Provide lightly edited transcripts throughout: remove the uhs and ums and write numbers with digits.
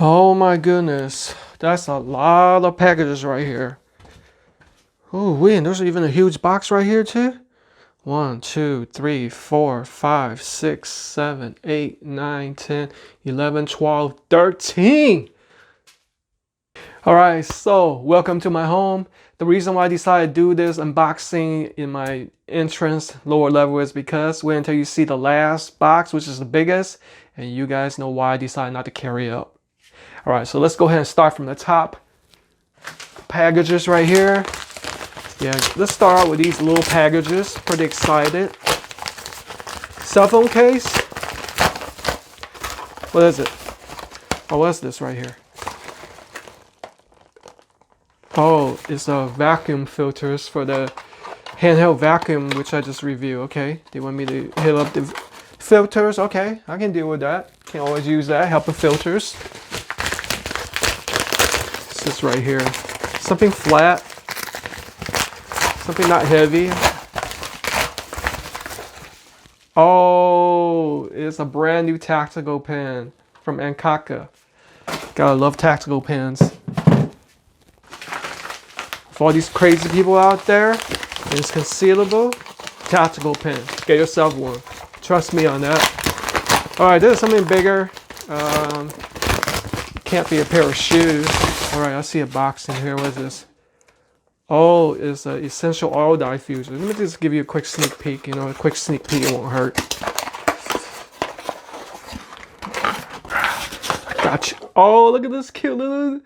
Oh my goodness, that's a lot of packages right here. Oh, wait, and there's even a huge box right here too. 1, 2, 3, 4, 5, 6, 7, 8, 9, 10, 11, 12, 13. All right, so welcome to my home. The reason why I decided to do this unboxing in my entrance lower level is because wait until you see the last box, which is the biggest, and you guys know why I decided not to carry it up. All right, so let's go ahead and start from the top. Packages right here. Yeah, let's start out with these little packages. Pretty excited. Cell phone case. What is it? Oh, what's this right here? Oh, it's a vacuum filters for the handheld vacuum, which I just reviewed. Okay, they want me to hit up the filters. Okay, I can deal with that. Can always use that. Help with filters. What's this right here? Something flat. Something not heavy. Oh, it's a brand new tactical pen from Ankaka. Gotta love tactical pens. For all these crazy people out there, it's concealable tactical pen. Get yourself one. Trust me on that. All right, this is something bigger. Can't be a pair of shoes. All right, I see a box in here. What is this? Oh, it's an essential oil diffuser. Let me just give you a quick sneak peek. You know, a quick sneak peek, it won't hurt. I got you. Oh, look at this cute little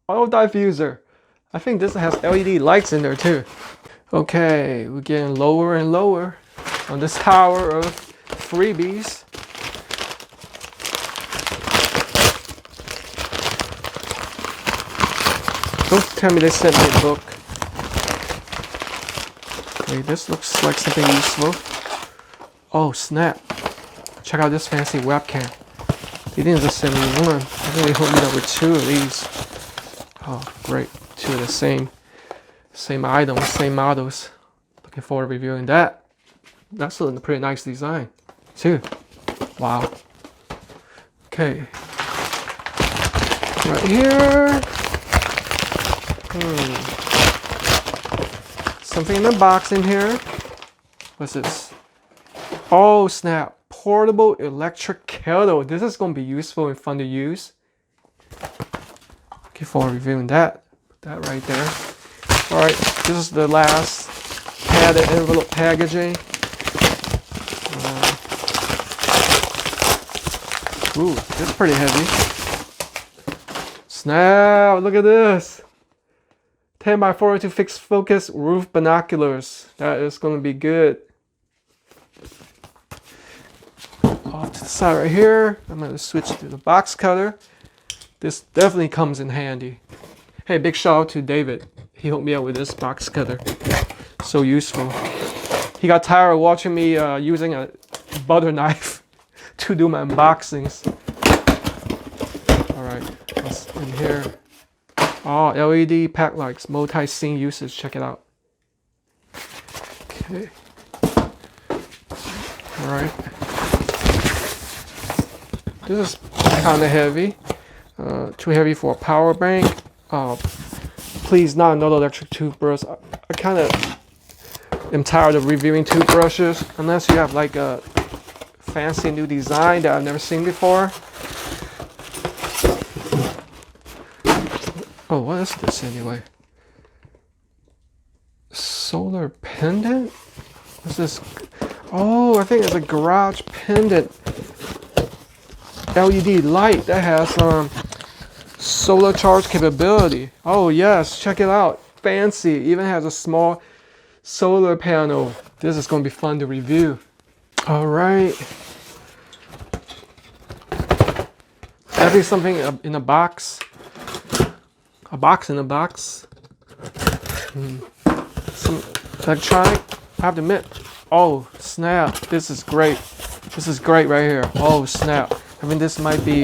oil diffuser. I think this has LED lights in there too. Okay, we're getting lower and lower on this tower of freebies. Don't tell me they sent me a book. Okay, this looks like something useful. Oh, snap. Check out this fancy webcam. They didn't just send me one. I think they hooked me up with 2 of these. Oh, great. 2 of the same items, same models. Looking forward to reviewing that. That's a pretty nice design, too. Wow. Okay. Right here. Something in the box in here. What's this? Oh, snap. Portable electric kettle. This is going to be useful and fun to use. Looking forward to reviewing that. Put that right there. Alright, this is the last padded envelope packaging. Ooh, this is pretty heavy. Snap! Look at this! 10x42 fixed focus roof binoculars. That is going to be good. Off to the side right here, I'm going to switch to the box cutter. This definitely comes in handy. Hey, big shout out to David. He hooked me up with this box cutter. So useful. He got tired of watching me using a butter knife to do my unboxings. Alright, what's in here? Oh, LED pack lights, multi-scene usage. Check it out. Okay. Alright. This is kind of heavy. Too heavy for a power bank. Please, not another electric toothbrush. I kind of am tired of reviewing toothbrushes. Unless you have like a fancy new design that I've never seen before. Oh, what is this anyway? Solar pendant? What's this? Oh, I think it's a garage pendant. LED light that has solar charge capability. Oh yes, check it out. Fancy. Even has a small solar panel. This is going to be fun to review. All right. Definitely something in a box. A box in a box. Some electronic. I have to admit. Oh, snap. This is great. This is great right here. Oh, snap. I mean, this might be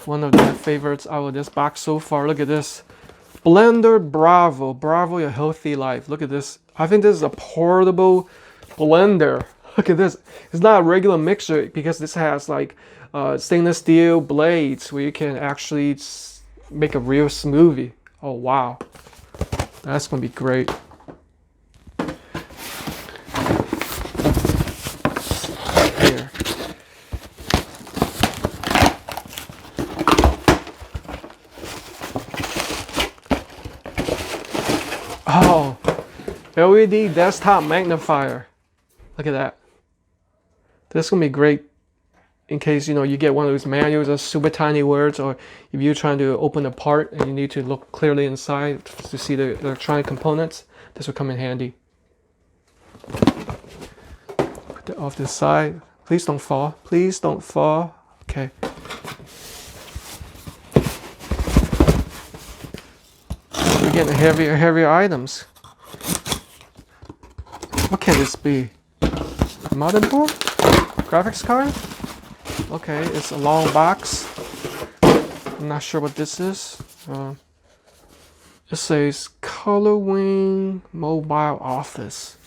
one of my favorites out of this box so far. Look at this. Blender Bravo. Bravo, your healthy life. Look at this. I think this is a portable blender. Look at this. It's not a regular mixer because this has like stainless steel blades where you can actually make a real smoothie. Oh wow, that's gonna be great. Here. Oh, LED desktop magnifier. Look at that. This is gonna be great in case you get one of those manuals of super tiny words, or if you're trying to open a part and you need to look clearly inside to see the electronic components. This will come in handy. Put that off this side. Please don't fall. Please don't fall. Okay. We're getting heavier, heavier items. What can this be? Motherboard? Graphics card? Okay, it's a long box. I'm not sure what this is. It says Colorwing Mobile Office.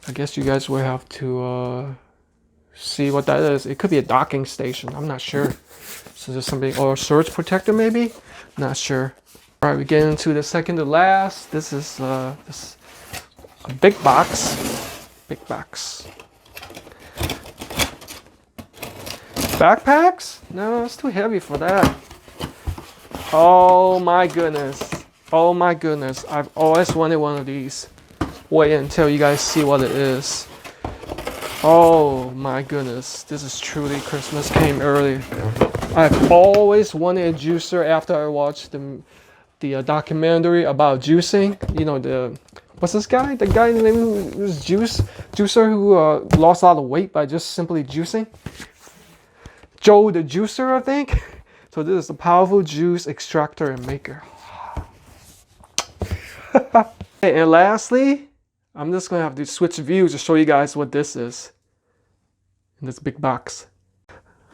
I guess you guys will have to see what that is. It could be a docking station. I'm not sure. So there's something, or a surge protector maybe? Not sure. All right, we get into the second to last. This is a big box. Big box. Backpacks? No, it's too heavy for that. Oh my goodness. Oh my goodness. I've always wanted one of these. Wait until you guys see what it is. Oh my goodness. This is truly Christmas came early. I've always wanted a juicer after I watched the documentary about juicing. You know, what's this guy? The guy named was Juicer who lost a lot of weight by just simply juicing. Joe the Juicer, I think. So this is a powerful juice extractor and maker. And lastly, I'm just gonna have to switch views to show you guys what this is in this big box.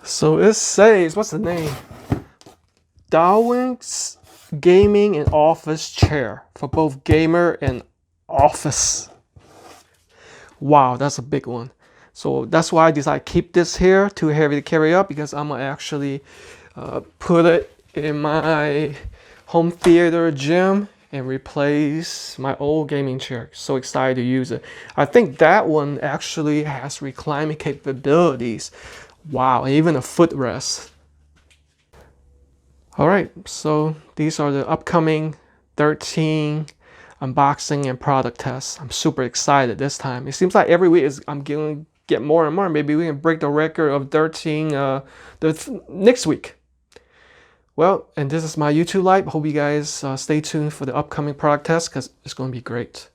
So it says, what's the name? Darwin's Gaming and Office Chair for both gamer and office. Wow, that's a big one. So that's why I decided to keep this here, too heavy to carry up, because I'm gonna actually put it in my home theater gym and replace my old gaming chair. So excited to use it. I think that one actually has reclining capabilities. Wow, and even a footrest. All right, so these are the upcoming 13 unboxing and product tests. I'm super excited this time. It seems like every week I'm going to get more and more. Maybe we can break the record of 13 next week. Well, and this is my YouTube live. Hope you guys stay tuned for the upcoming product test because it's going to be great.